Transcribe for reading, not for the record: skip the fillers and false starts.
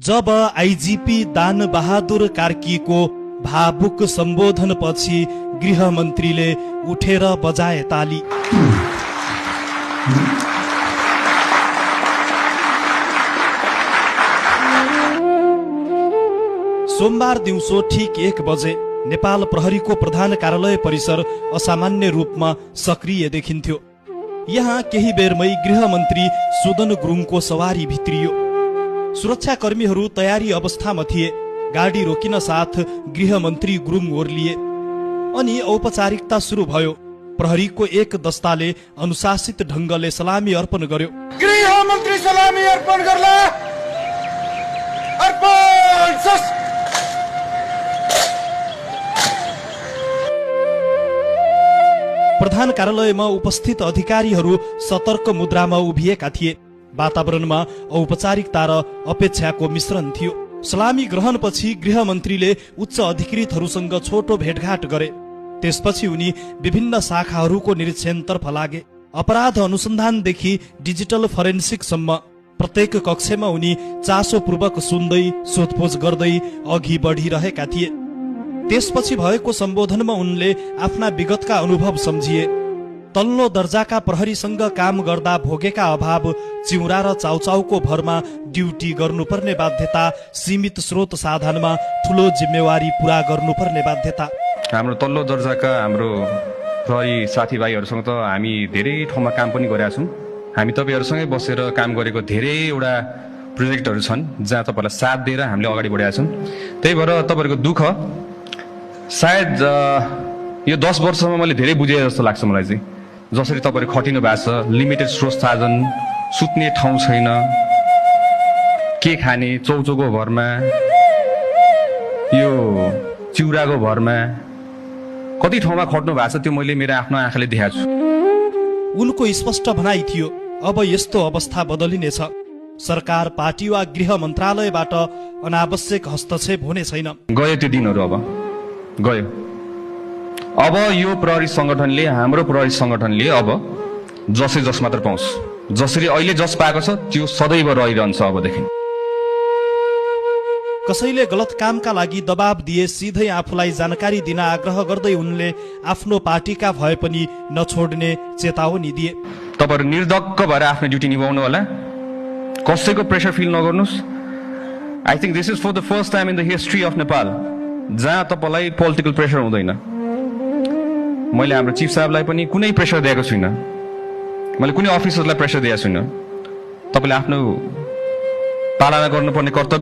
जब IGP दान बहादुर कार्कीको भावुक सम्बोधनपछि गृहमन्त्रीले उठेर बजाए ताली। सोमबार दिउँसो ठीक 1 बजे नेपाल प्रहरीको प्रधान कार्यालय परिसर असामान्य रूपमा सक्रिय देखिन्थ्यो। यहाँ केही बेरमै गृहमन्त्री सुदन गुरुङको सवारी भित्रियो। सुरक्षाकर्मीहरू तयारी अवस्थामा थिए। गाडी रोकिन साथ गृहमन्त्री गुरुङ ओर्लिए अनि औपचारिकता सुरु भयो। प्रहरीको एक दस्ताले अनुशासित ढंगले सलामी अर्पण गर्यो। गृहमन्त्री सलामी अर्पण गर्ला। अर्पण। प्रधान कार्यालयमा उपस्थित अधिकारीहरू सतर्क मुद्रामा उभिएका थिए। वातावरणमा औपचारिकता र अपेक्षाको मिश्रण थियो। सलामी ग्रहणपछि गृहमन्त्रीले उच्च अधिकृतहरूसँग छोटो भेटघाट गरे। त्यसपछि उनी विभिन्न शाखाहरूको निरीक्षणतर्फ लागे। अपराध अनुसन्धानदेखि डिजिटल फरेन्सिकसम्म प्रत्येक कक्षमा उनी चासोपूर्वक सुन्दै सोधपुछ गर्दै अघि बढिरहेका थिए। त्यसपछि भएको सम्बोधनमा उनले आफ्ना विगतका अनुभव सम्झिए। तल्लो दर्जाका प्रहरीसँग काम गर्दा भोगेका अभाव, चिउरा र चाउचाउको भरमा ड्युटी गर्नुपर्ने बाध्यता, सीमित स्रोत साधनमा ठूलो जिम्मेवारी पूरा गर्नुपर्ने बाध्यता। हाम्रो तल्लो दर्जाका हाम्रो प्रहरी साथीभाइहरूसँग त हामी धेरै ठाउँमा काम पनि गरेका छौँ। हामी तपाईँहरूसँगै बसेर काम गरेको धेरैवटा प्रोजेक्टहरू छन् जहाँ तपाईँहरूलाई साथ दिएर हामीले अगाडि बढेका छौँ। त्यही भएर तपाईँहरूको दुःख सायद यो 10 वर्षमा मैले धेरै बुझेँ जस्तो लाग्छ मलाई चाहिँ। जसरी तपाईँहरू खटिनु भएको छ, लिमिटेड स्रोत साधन, सुत्ने ठाउँ छैन, के खाने चौचौको भरमा, यो चिउराको भरमा कति ठाउँमा खट्नु भएको छ त्यो मैले मेरो आफ्नो आँखाले देखाएको छु। उनको स्पष्ट भनाइ थियो, अब यस्तो अवस्था बदलिनेछ। सरकार, पार्टी वा गृह मन्त्रालयबाट अनावश्यक हस्तक्षेप हुने छैन। गयो त्यो दिनहरू, अब गयो। अब यो प्रहरी संगठनले, हाम्रो प्रहरी संगठनले अब जसै जस मात्र पाउँछ। जसरी अहिले जस पाएको छ त्यो सदैव रहिरहन्छ अबदेखि। कसैले गलत कामका लागि दबाब दिए सिधै आफूलाई जानकारी दिन आग्रह गर्दै उनले आफ्नो पार्टीका भए पनि नछोड्ने चेतावनी दिए। तपाईहरु निर्धक्क भएर आफ्नो ड्युटी निभाउनु होला, कसैको प्रेसर फिल नगर्नुस्। I think this is for the first time in the history of Nepal जहाँ तपाईलाई पोलिटिकल प्रेसर हुँदैन। मैले हाम्रो चिफ साहबलाई पनि कुनै प्रेसर दिएको छुइनँ, मैले कुनै अफिसरलाई प्रेसर दिएको छुइनँ। तपाईले आफ्नो पालना गर्नुपर्ने कर्तव्य